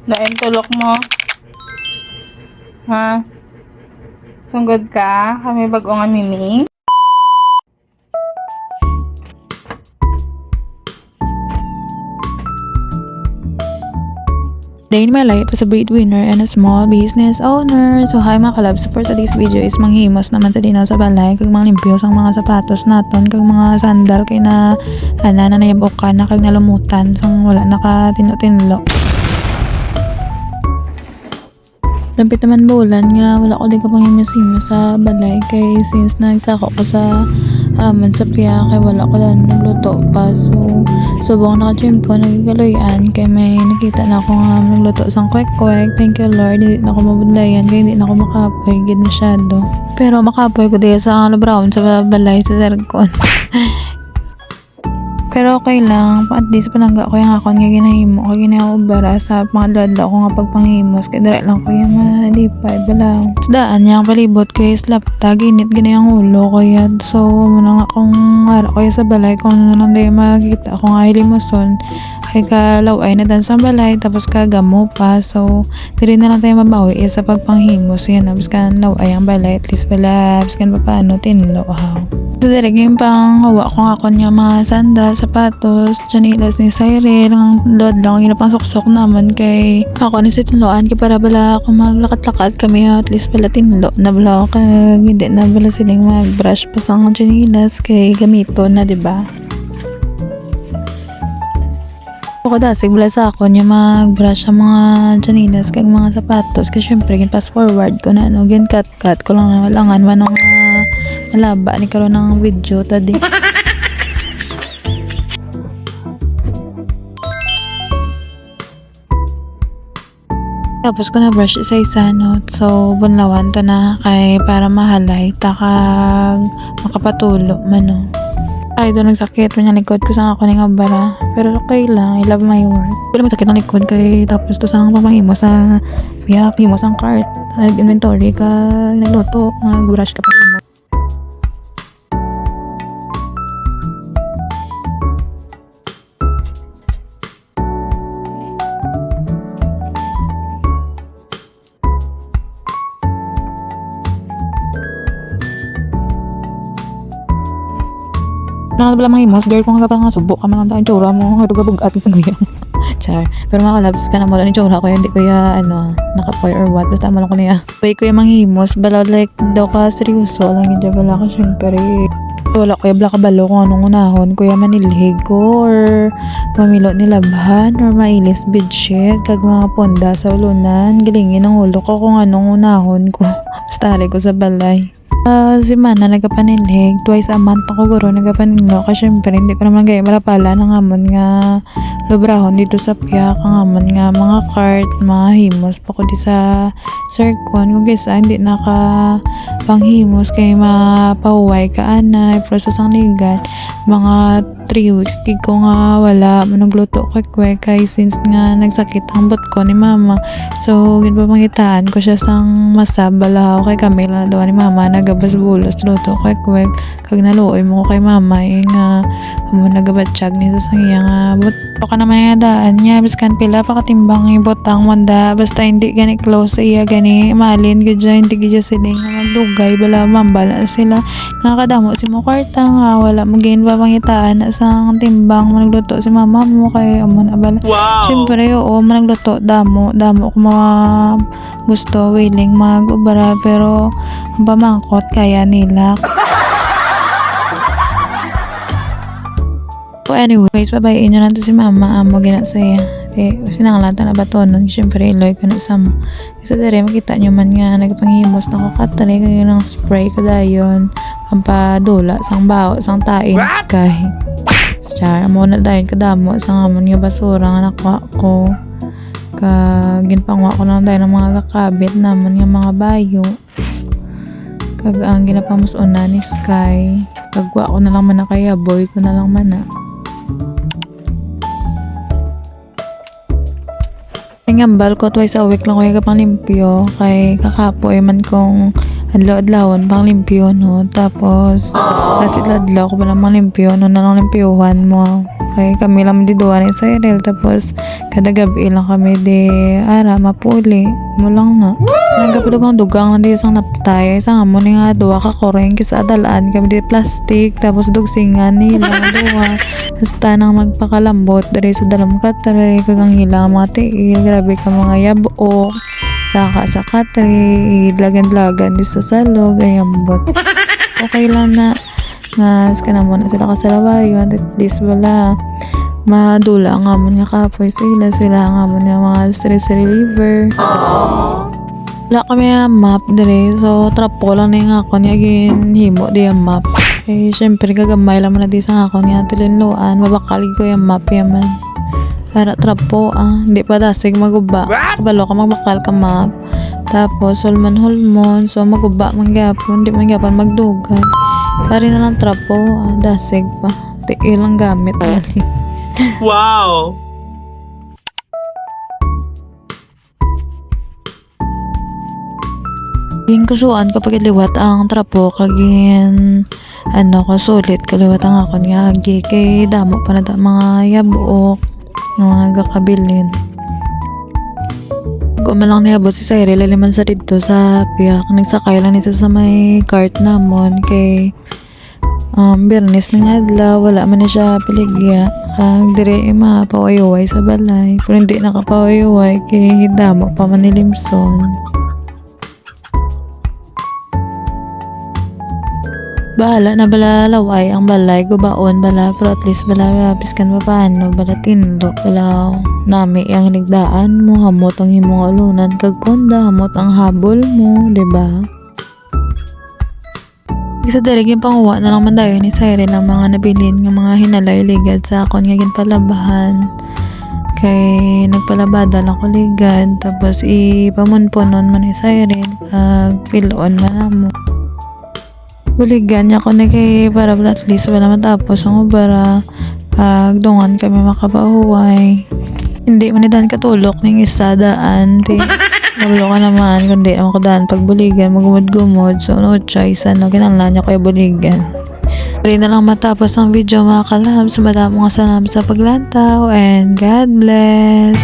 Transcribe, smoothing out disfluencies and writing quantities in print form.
Lain tulok mo. Ha? Sunggod ka? Kami bago nga miming? Day in my life as a breadwinner and a small business owner. So hi mga kalabs, for today's video is manghimos naman tadi na sa balay kag mga limpyo sang mga sapatos naton kag mga sandal kay na ana na nayabukan na kag nalumutan sang wala nakatinlo-tinlo. Lampit naman bulan nga wala ko din kapanghimos-himos sa balay kay since nagsako ko sa amon sa piya kay wala ko lang nagluto pa, so subong nakachimpo nagkaloyan kay may nakita na ako nga nagluto sang kwek-kwek. Thank you Lord, hindi na ako mabudlayan kay hindi na ako makapoy gid masyado, pero makapoy ko diya sa brown sa balay sa serkon. Pero okay lang, at least panangga ko yung akon nga ginahimo ko ginaubara sa mga ladla ko nga pagpanghimos kay dara lang ko yung malipay balaw. Daan niya ang palibot ko is lapta ginit ginayang ulo ko yan, so muna nga akong ara ko sa balay kung ano lang dayo makikita ko nga hilimoson ay kalaway na dan sa balay tapos kagamo pa, so diri na lang tayo mabawi sa pagpanghimos yan tapos kan laway ang balay at least pala tapos kan paano tinlo so diri yung pang hawa ko nga akon nga mga sandal, sapatos, chanilas ni Cyril ang load lang yung pang suksok naman kay ako ni sa tinloan kay para bala ako maglakat-lakat kami at least pala tinlo na bala kag hindi na bala siling mag-brush pa sa chanilas kay gamito na diba. Ako dasig bala sa ako niya mag-brush sa mga chanilas kag mga sapatos kay syempre gin pass forward ko na ano gin cut ko lang na walangan manong malaba ni karon ng video tadi. Tapos ko na brush isa-isa no, so bunlawan ta na kay para mahalay takag makapatulo man no. Ay doon nagsakit man yung likod ko sa ako ning abara, pero okay lang, I love my work. Wala masakit ang likod kay tapos to sa pamahimo sa biyak himo sang cart nag-inventory ka nagluto mag-brush ka pa mo. Nang bala mga imos, girl kung nga subok ka man lang tayong tsura mo, hatugabog atin sa gaya. Char. Pero mga kalabs ka na mo lang yung tsura ko, hindi ko ya, nakapoy or what, basta malang ko niya. Pwede ko yung mga himos, bala like, daw ka seryoso, lang yun dyan bala ka syempre. Wala ko yung bala kabalo kung anong unahon, kuya manilhig ko, or mamilo nilabhan, or mailis bedsheet, kag mga ponda sa ulunan, galingin ang ulo ko kung anong unahon ko. Basta ko sa balay. Si Mana nagapanilhig twice a month ako guro nagapanilo kasi syempre hindi ko naman gaya marapala ng amon nga lubrahon dito sa piyak ang amon nga mga cart mga himos pa ko di sa circon kung gisa hindi naka panghimos kay mapahuway ka anay process ang ligat mga 3 weeks gig ko nga wala managluto kwek kay since nga nagsakit ang bot ko ni mama, so ginpapangitaan ko siya sang masabala kay kami lang daw ni mama nagabas bulos luto kwek kag naluoy mo ko kay mama nga mo nagabatsyag ni sa iya nga bot ka na may daan niya biskan pila pa katimbang ibotang wanda basta hindi gani close sa iya gani malin gudya hindi gudya siling magdugay bala mambala sila nga kadamo si mo kwarta nga wala mo gain pa pangitaan na sang timbang managluto si mama mo kay amo na bala. Wow. Syempre oo managluto damo ko mga gusto willing magubara pero ang pamangkot kaya nila. So anyways, babayin nyo natin si mama amo gina saya. Sinangalatan na bato nun, syempre iloy ko na sa mo. Kasi dere makita nyo man nga nagpanghimos na kakatali kaya ng spray kadayon pampadula sang bao sang tain sky. Char amo na dayon kadamo sang amon nga basura nga nakuha ko kag ginpangwa ko na dayon ng mga kakabit naman nga mga bayo kag ang ginapamuson na ni Sky kagwa ko na lang man na kaya boy ko na lang man na. Ngambal ko twice a week lang ko yung kapang limpyo kay kakapoy man kong adlaw-adlawan pang limpyo no. Tapos last adlaw ko pa namang limpyo no, na lang limpyuhan mo. Okay, kami lang di duwa ni Cyril. Tapos kada gabi lang kami di ara mapuli mo lang na. Nagapadugang dugang lang di isang naptay. Isang amo ni nga duwa ka koreng kisa adalaan kami di plastic. Tapos dugsingan nila duwa. Tapos tanang magpakalambot dari sa dalam katray kagang hilang mga tiil. Grabe ka mga yabok. Saka sa katray idlagan-lagan di sa salog ayambot. Okay lang na nga ka na muna sila kasalawayon, at least wala madula nga mo nga kapoy sila nga mo nga mga stress reliever. Wala kami map dire, so trapo lang na yung ako niya himo di yung map. Eh syempre kagamay lang mo na di sa ako niya tilinluan, mabakalig ko yung map yaman para trapo hindi pa dasig maguba kabalo ka magbakal ka map. Tapos hulman so maguba manggapon, di manggapon magdugan. Pari na lang trapo, dasig pa. Ilang gamit. Wow! Yung kusuan kapag liwat ang trapo, kagin ko sulit kaliwat ang ako nga agi kay damo pa na mga yabok mga gakabilin. Gumalang niabot si Cyril laliman sa dito sa piyak, nagsakay lang nito sa may cart namon kay Biyernes ng adlaw wala man na siya piligya kag dire mapawayuway sa balay pero hindi nakapawayuway kay damo pa man ni Limson. Bahala na bala laway ang balay gubaon bala pero at least bala piskan pa paano bala tindo bala nami ang nigdaan mo hamot ang himong alunan kag ponda hamot ang habol mo diba. Isa dali yung panguwa na lang man dayo ni Cyril ang mga nabilin ng mga hinalay ligad sa akon nga ginpalabahan kay nagpalabada lang ko ligad tapos ipamunponon man ni Cyril kag piloon man mo. Buligan niya ko na kay para at least wala matapos ang ubara pag dungan kami makapahuway. Hindi man idan katulok ning isa daan ti nabulo ka naman kundi naman ko daan pag buligan magumod-gumod so no choice kinahanglan niya kayo buligan. Pwede na lang matapos ang video mga kalabs. Madaming salamat sa paglantaw and God bless.